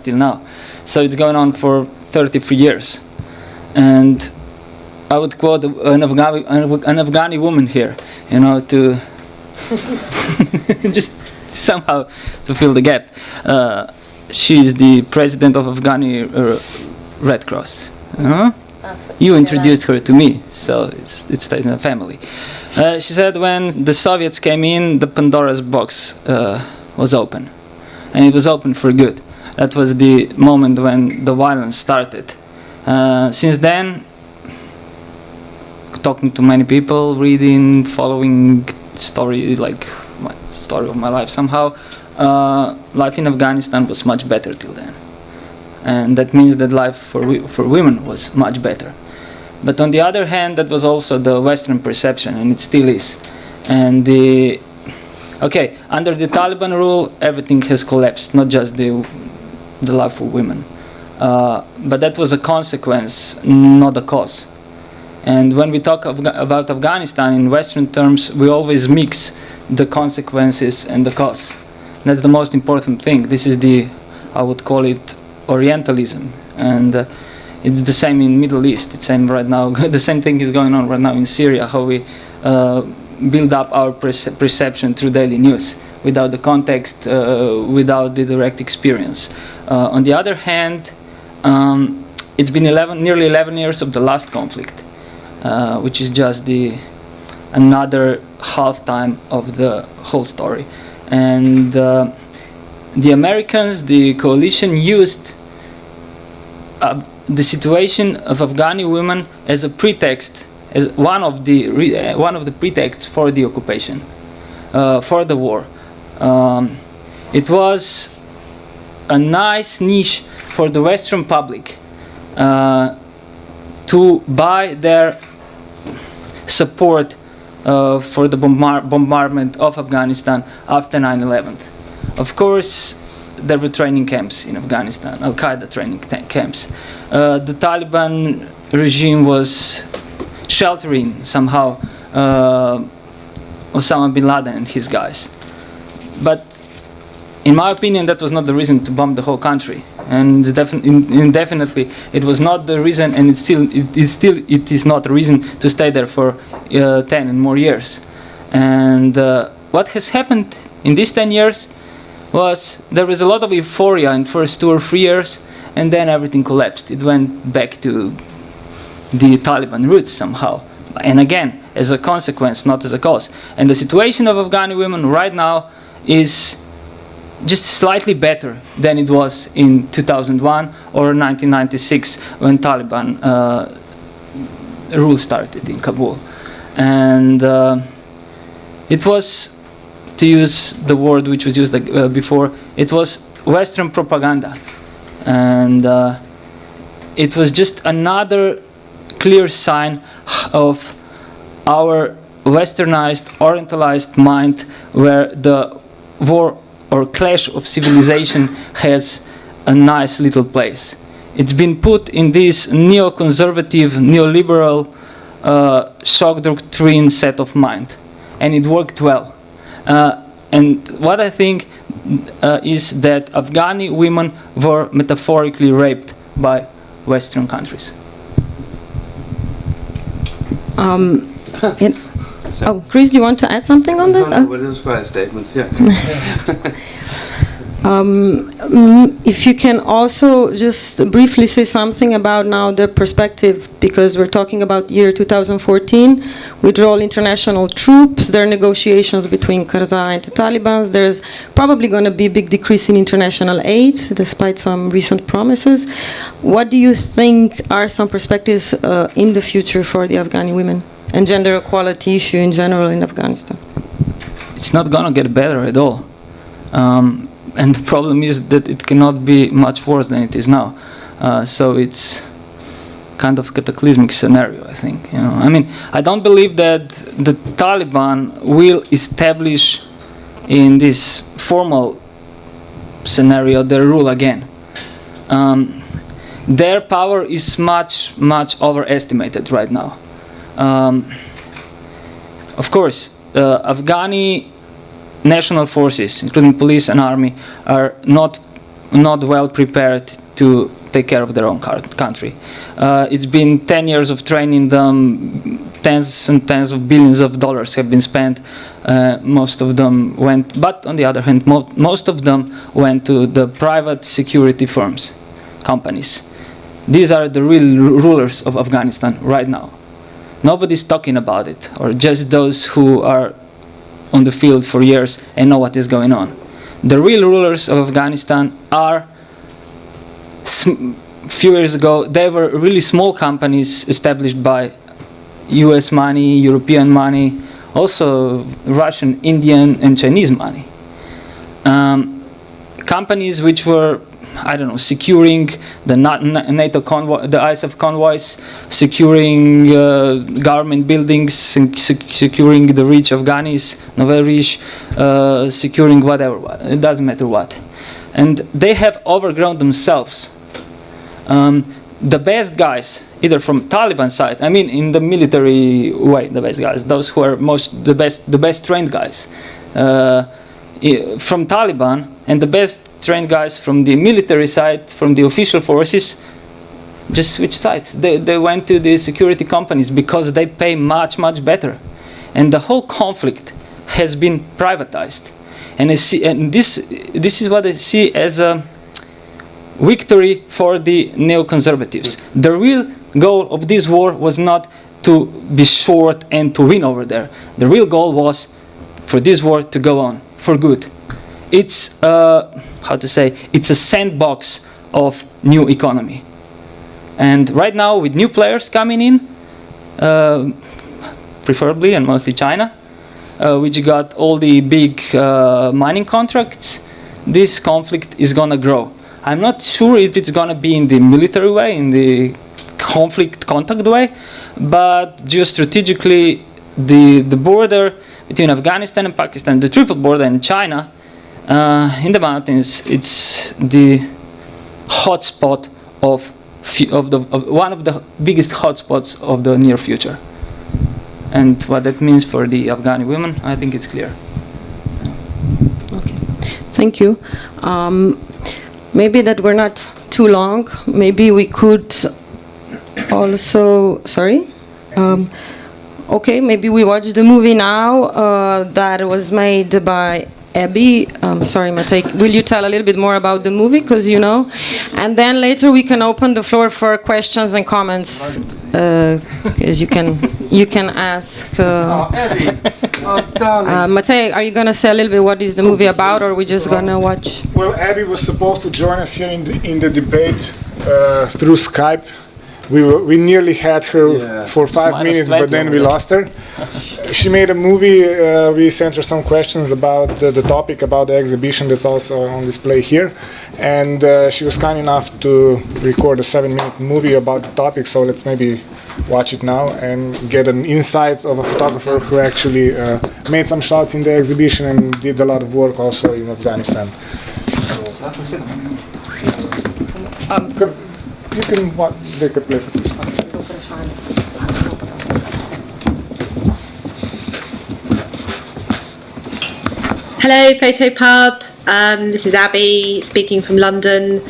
till now. So it's going on for 33 years. And I would quote an Afghani woman here, you know, to just somehow to fill the gap. She's the president of Afghani Red Cross. You introduced her to me, so it stays in the family. She said when the Soviets came in, the Pandora's box was open, and it was open for good. That was the moment when the violence started. Since then, talking to many people, reading, following story like my story of my life somehow, life in Afghanistan was much better till then. And that means that life for women was much better. But on the other hand, that was also the Western perception, and it still is. And under the Taliban rule, everything has collapsed, not just the life for women. But that was a consequence, not a cause. And when we talk about Afghanistan in Western terms, we always mix the consequences and the cause. That's the most important thing. This is I would call it Orientalism. And it's the same in Middle East. It's same right now. The same thing is going on right now in Syria, how we build up our perception through daily news without the context, without the direct experience. On the other hand, it's been nearly 11 years of the last conflict, which is just another half-time of the whole story. And the Americans, the coalition, used the situation of Afghani women as a pretext, as one of the pretexts for the occupation, for the war. It was a nice niche for the Western public to buy their support for the bombardment of Afghanistan after 9/11. Of course, there were training camps in Afghanistan, Al-Qaeda training camps. The Taliban regime was sheltering somehow Osama bin Laden and his guys. But in my opinion, that was not the reason to bomb the whole country. And definitely, it was not the reason, and it is not a reason to stay there for 10 and more years. And what has happened in these 10 years was there was a lot of euphoria in first 2 or 3 years, and then everything collapsed. It went back to the Taliban roots somehow. And again, as a consequence, not as a cause. And the situation of Afghani women right now is just slightly better than it was in 2001 or 1996 when Taliban rule started in Kabul. And it was, to use the word which was used before, it was Western propaganda. And it was just another clear sign of our westernized, orientalized mind where the war or clash of civilization has a nice little place. It's been put in this neoconservative, neoliberal shock doctrine set of mind, and it worked well. And what I think is that Afghani women were metaphorically raped by Western countries. Chris, do you want to add something on this? No, but it was quite a statement, yeah. If you can also just briefly say something about now the perspective, because we're talking about year 2014, withdrawal international troops, there are negotiations between Karzai and the Taliban. There's probably going to be a big decrease in international aid, despite some recent promises. What do you think are some perspectives in the future for the Afghani women and gender equality issue in general in Afghanistan? It's not going to get better at all. And the problem is that it cannot be much worse than it is now. So it's kind of cataclysmic scenario, I think. You know, I mean, I don't believe that the Taliban will establish in this formal scenario their rule again. Their power is much, much overestimated right now. Of course, Afghani national forces, including police and army, are not well prepared to take care of their own country. It's been 10 years of training them, tens and tens of billions of dollars have been spent. Most of them went, but on the other hand, most of them went to the private security firms, companies. These are the real rulers of Afghanistan right now. Nobody's talking about it, or just those who are on the field for years and know what is going on. The real rulers of Afghanistan are, few years ago, they were really small companies established by US money, European money, also Russian, Indian, and Chinese money. Companies which were, I don't know, securing the NATO convoy, the ISAF convoys, securing government buildings, securing the rich Afghanis, Novel rich, securing whatever, it doesn't matter what. And they have overgrown themselves. The best guys, either from Taliban side, I mean in the military way, the best guys, those who are the best trained guys, from Taliban, and the best trained guys from the military side, from the official forces, just switched sides. They went to the security companies because they pay much, much better. And the whole conflict has been privatized. And this is what I see as a victory for the neoconservatives. The real goal of this war was not to be short and to win over there. The real goal was for this war to go on for good. It's it's a sandbox of new economy. And right now, with new players coming in, preferably and mostly China, which got all the big mining contracts, this conflict is gonna grow. I'm not sure if it's gonna be in the military way, in the conflict contact way, but geostrategically, the border between Afghanistan and Pakistan, the triple border in China, in the mountains, it's the hotspot of one of the biggest hotspots of the near future. And what that means for the Afghani women, I think it's clear. Okay, thank you. Maybe that we're not too long. Maybe we could also, sorry? Okay, maybe we watch the movie now that was made by Abby. Sorry, Matej, will you tell a little bit more about the movie, because you know? And then later we can open the floor for questions and comments, because you can ask. Matej, are you going to say a little bit what is the movie about, or are we just going to watch? Well, Abby was supposed to join us here in the debate through Skype. We nearly had her for 5 minutes, but then we lost her. She made a movie. We sent her some questions about the topic, about the exhibition that's also on display here. And she was kind enough to record a 7-minute movie about the topic, so let's maybe watch it now and get an insight of a photographer who actually made some shots in the exhibition and did a lot of work also in Afghanistan. You can take a play for this. Hello, Fotopub. This is Abby speaking from London.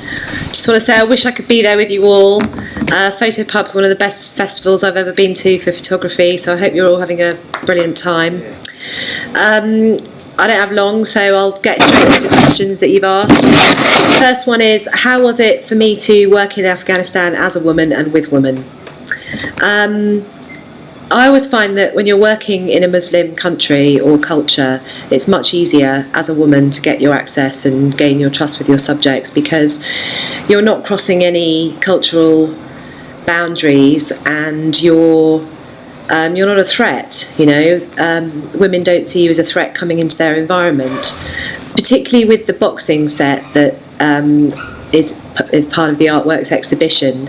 Just want to say I wish I could be there with you all. Fotopub's one of the best festivals I've ever been to for photography, so I hope you're all having a brilliant time. I don't have long, so I'll get straight to the questions that you've asked. The first one is, how was it for me to work in Afghanistan as a woman and with women? I always find that when you're working in a Muslim country or culture, it's much easier as a woman to get your access and gain your trust with your subjects, because you're not crossing any cultural boundaries and you're not a threat, you know. Women don't see you as a threat coming into their environment, particularly with the boxing set that is part of the Artworks exhibition.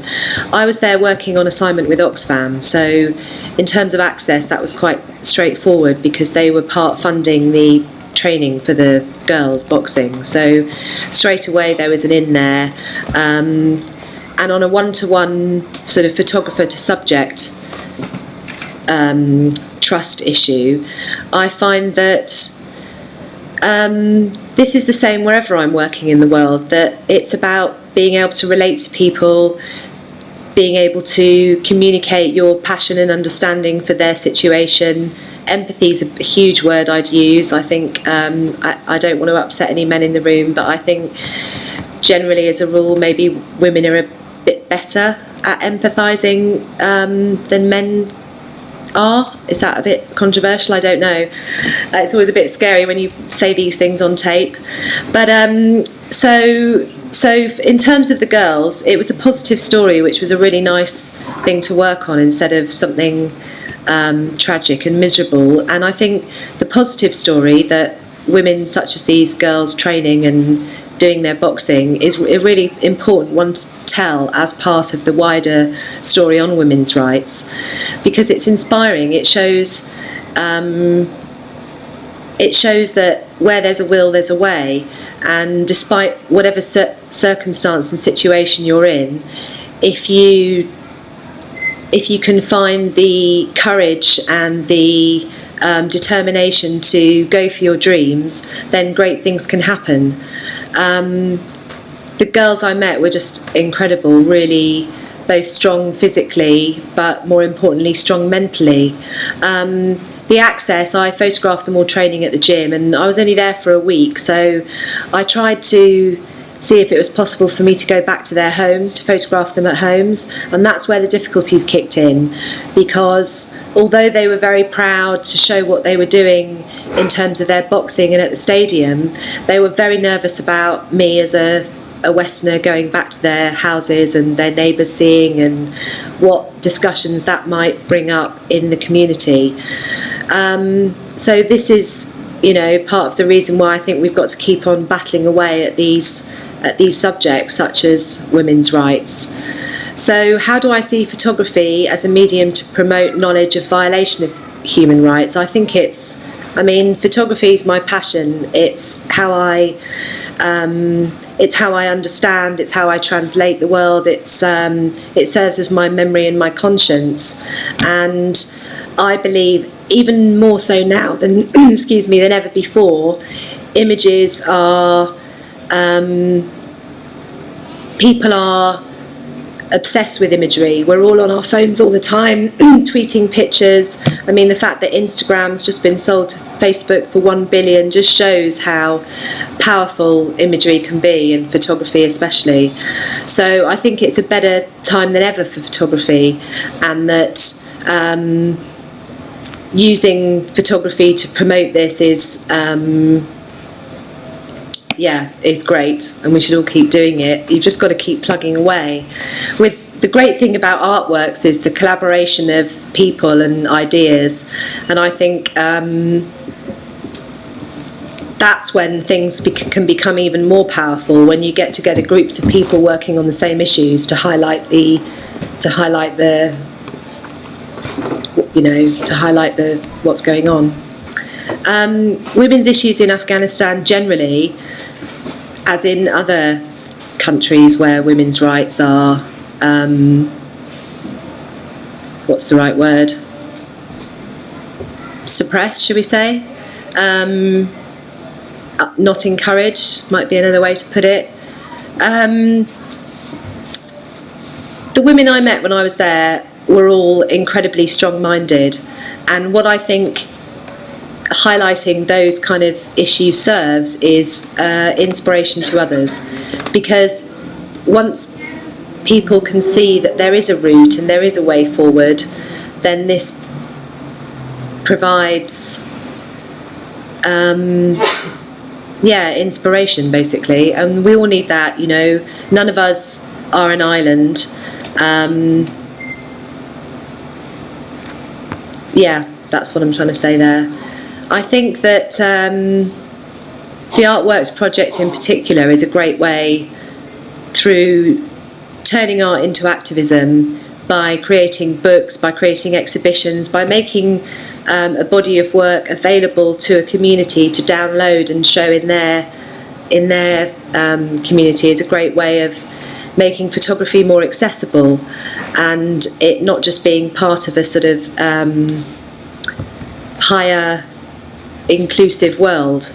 I was there working on assignment with Oxfam, so in terms of access that was quite straightforward because they were part funding the training for the girls boxing, so straight away there was an in there, and on a one-to-one sort of photographer to subject trust issue, I find that this is the same wherever I'm working in the world, that it's about being able to relate to people, being able to communicate your passion and understanding for their situation. Empathy is a huge word I'd use. I think I don't want to upset any men in the room, but I think generally as a rule maybe women are a bit bit better at empathising than men are. Is that a bit controversial? I don't know. It's always a bit scary when you say these things on tape. But so in terms of the girls, it was a positive story, which was a really nice thing to work on instead of something tragic and miserable. And I think the positive story that women such as these girls training and doing their boxing is a really important one to tell as part of the wider story on women's rights, because it's inspiring. It shows that where there's a will, there's a way, and despite whatever circumstance and situation you're in, if you can find the courage and the determination to go for your dreams, then great things can happen. The girls I met were just incredible, really, both strong physically, but more importantly, strong mentally. The access, I photographed them all training at the gym, and I was only there for a week, so I tried to see if it was possible for me to go back to their homes, to photograph them at homes, and that's where the difficulties kicked in, because although they were very proud to show what they were doing in terms of their boxing and at the stadium, they were very nervous about me as a Westerner going back to their houses and their neighbours seeing, and what discussions that might bring up in the community. So this is, part of the reason why I think we've got to keep on battling away at these subjects such as women's rights. So how do I see photography as a medium to promote knowledge of violation of human rights? I think photography is my passion. It's how I understand, it's how I translate the world, it serves as my memory and my conscience. And I believe, even more so now than than ever before, images are, people are obsessed with imagery. We're all on our phones all the time, tweeting pictures. The fact that Instagram's just been sold to Facebook for 1 billion just shows how powerful imagery can be, and photography especially. So I think it's a better time than ever for photography, and that using photography to promote this is great, and we should all keep doing it. You've just got to keep plugging away. The great thing about artworks is the collaboration of people and ideas, and I think that's when things can become even more powerful, when you get together groups of people working on the same issues to highlight what's going on. Women's issues in Afghanistan generally, as in other countries where women's rights are, what's the right word? Suppressed, should we say? Not encouraged, might be another way to put it. The women I met when I was there were all incredibly strong-minded, and what I think highlighting those kind of issues serves is inspiration to others, because once people can see that there is a route and there is a way forward, then this provides inspiration, basically, and we all need that. None of us are an island. That's what I'm trying to say there. I think that the Artworks project in particular is a great way, through turning art into activism, by creating books, by creating exhibitions, by making a body of work available to a community to download and show in their community, is a great way of making photography more accessible, and it not just being part of a sort of higher inclusive world.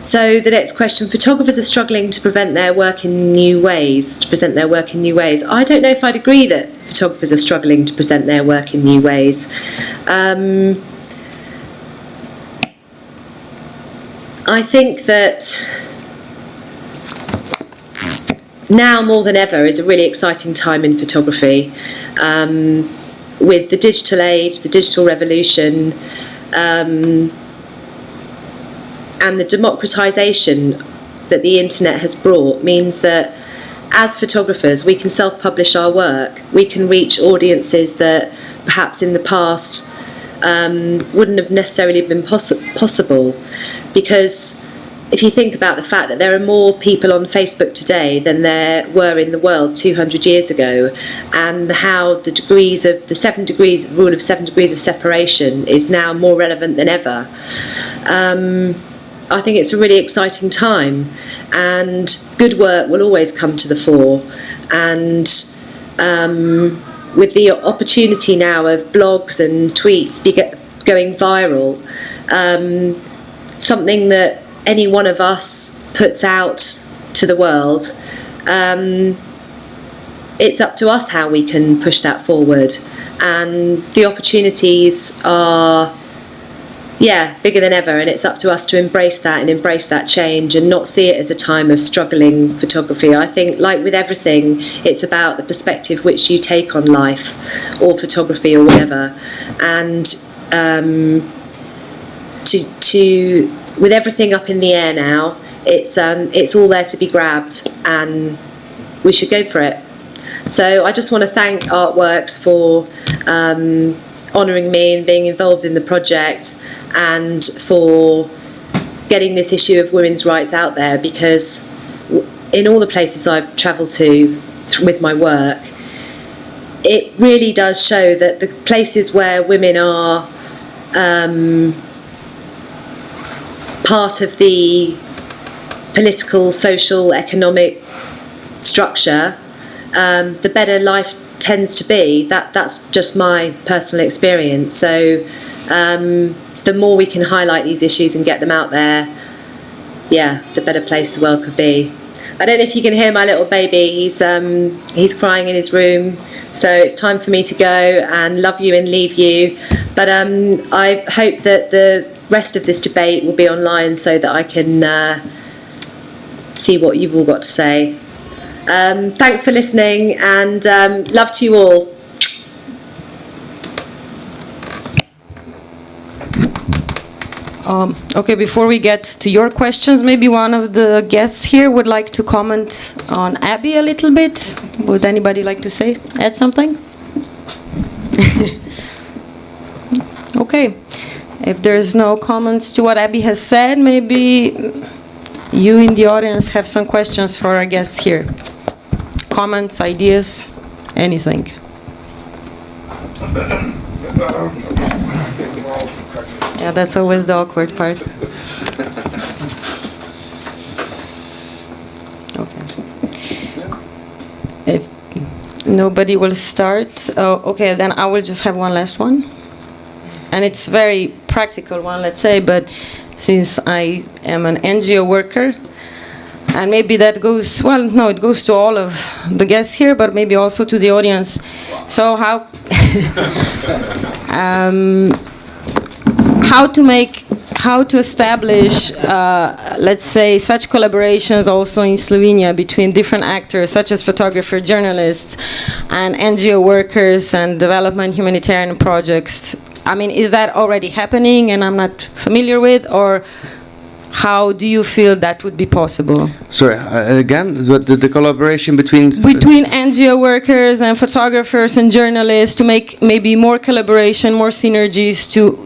So the next question: photographers are struggling to present their work in new ways. I don't know if I'd agree that photographers are struggling to present their work in new ways. I think that now more than ever is a really exciting time in photography. With the digital age, the digital revolution, and the democratization that the internet has brought means that as photographers we can self-publish our work. We can reach audiences that perhaps in the past wouldn't have necessarily been possible, because if you think about the fact that there are more people on Facebook today than there were in the world 200 years ago, and how the rule of 7 degrees of separation is now more relevant than ever, I think it's a really exciting time, and good work will always come to the fore. And with the opportunity now of blogs and tweets going viral, something that any one of us puts out to the world, it's up to us how we can push that forward. And the opportunities are bigger than ever, and it's up to us to embrace that change and not see it as a time of struggling photography. I think, like with everything, it's about the perspective which you take on life or photography or whatever. And with everything up in the air now, it's all there to be grabbed, and we should go for it. So I just want to thank Artworks for honouring me and being involved in the project, and for getting this issue of women's rights out there, because in all the places I've travelled to with my work, it really does show that the places where women are part of the political, social, economic structure, the better life tends to be. That's just my personal experience. So the more we can highlight these issues and get them out there, the better place the world could be. I don't know if you can hear my little baby. He's crying in his room, so it's time for me to go and love you and leave you. But I hope that the rest of this debate will be online so that I can see what you've all got to say. Thanks for listening, and love to you all. Okay, before we get to your questions, maybe one of the guests here would like to comment on Abby a little bit. Would anybody like to add something? Okay. If there's no comments to what Abby has said, maybe you in the audience have some questions for our guests here. Comments, ideas, anything. Yeah, that's always the awkward part. Okay. If nobody will start, okay, then I will just have one last one. And it's a very practical one, let's say, but since I am an NGO worker, and maybe that goes, well, no, it goes to all of the guests here, but maybe also to the audience. So how to establish, let's say, such collaborations also in Slovenia between different actors, such as photographers, journalists, and NGO workers and development humanitarian projects. I mean, is that already happening and I'm not familiar with, or how do you feel that would be possible? Sorry, again, the collaboration between NGO workers and photographers and journalists to make maybe more collaboration, more synergies to,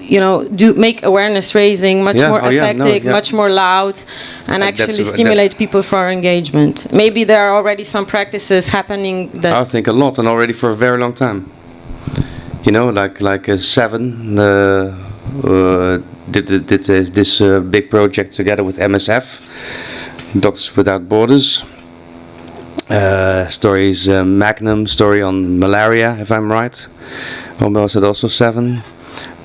make awareness raising much more effective, much more loud, and actually stimulate people for our engagement. Maybe there are already some practices happening that... I think a lot, and already for a very long time. Like Seven did this big project together with MSF, Doctors Without Borders. Stories Magnum story on malaria, if I'm right. Or was it also Seven?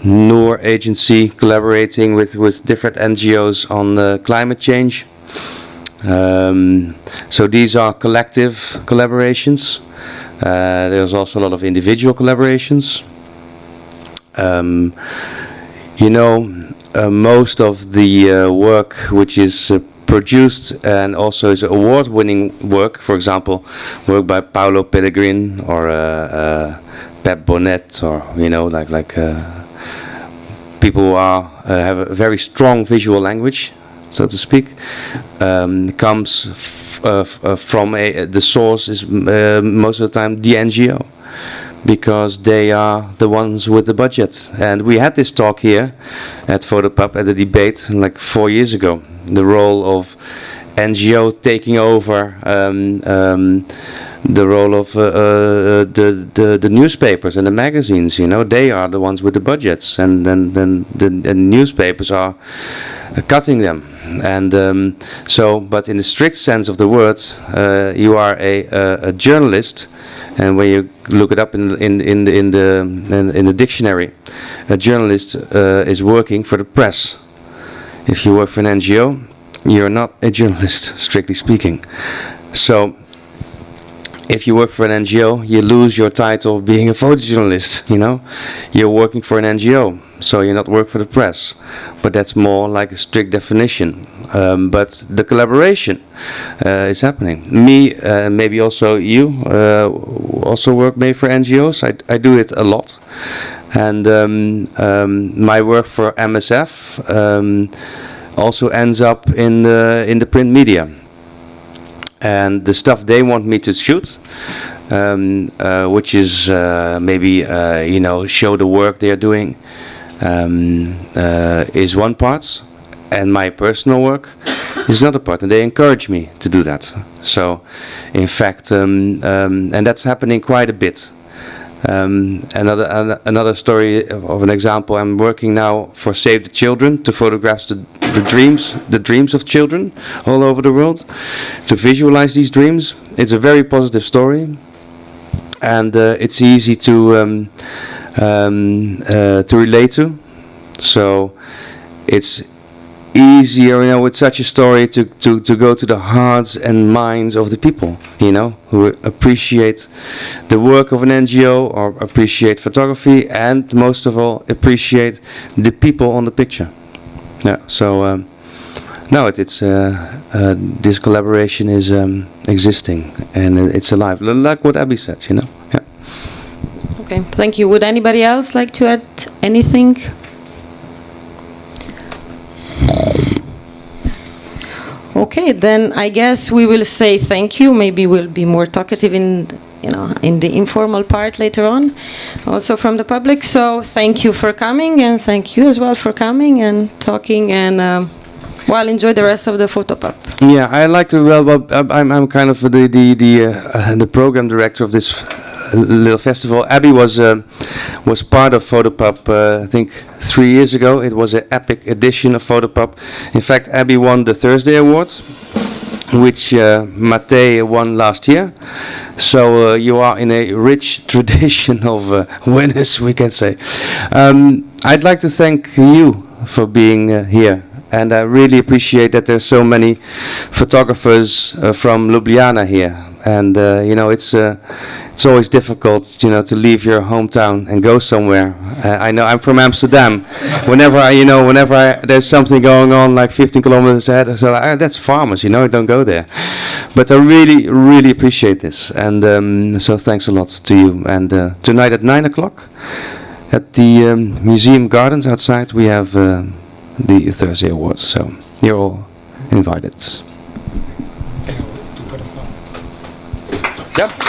Noor agency collaborating with different NGOs on climate change. So these are collective collaborations. There's also a lot of individual collaborations. Most of the work which is produced and also is award-winning work. For example, work by Paolo Pellegrin or Pep Bonnet, or people who have a very strong visual language, so to speak, comes from the source is most of the time the NGO, because they are the ones with the budget. And we had this talk here at Fotopub at the debate like 4 years ago, the role of NGO taking over the role of the newspapers and the magazines. They are the ones with the budgets, and then the newspapers are cutting them. And but in the strict sense of the word, you are a journalist, and when you look it up in the dictionary, a journalist is working for the press. If you work for an NGO, you're not a journalist, strictly speaking. So if you work for an NGO, you lose your title of being a photojournalist. You're working for an NGO, so you're not working for the press. But that's more like a strict definition. But the collaboration is happening. Me, maybe also you, also work maybe for NGOs. I do it a lot. And my work for MSF also ends up in the print media. And the stuff they want me to shoot, which is maybe show the work they are doing, is one part, and my personal work is another part, and they encourage me to do that. So, in fact, and that's happening quite a bit. Another story of an example. I'm working now for Save the Children to photograph the dreams of children all over the world, to visualize these dreams. It's a very positive story, and it's easy to relate to. So it's easier, with such a story to go to the hearts and minds of the people, who appreciate the work of an NGO or appreciate photography, and most of all appreciate the people on the picture. Yeah. So no, it's this collaboration is existing, and it's alive, like what Abby said. Yeah. Okay. Thank you. Would anybody else like to add anything? Okay, then I guess we will say thank you. Maybe we'll be more talkative in the informal part later on, also from the public. So thank you for coming, and thank you as well for coming and talking, and enjoy the rest of the Fotopub. Yeah, I like to. I'm kind of the program director of this little festival. Abby was part of Fotopub, I think 3 years ago. It was an epic edition of Fotopub. In fact, Abby won the Thursday Award, which Matej won last year. So you are in a rich tradition of winners, we can say. I'd like to thank you for being here. And I really appreciate that there's so many photographers from Ljubljana here. And it's always difficult, to leave your hometown and go somewhere. I know I'm from Amsterdam. Whenever there's something going on like 15 kilometers ahead, so that's farmers, I don't go there. But I really, really appreciate this, and so thanks a lot to you. And tonight at 9 o'clock at the Museum Gardens outside, we have the Thursday Awards. So you're all invited. Yeah.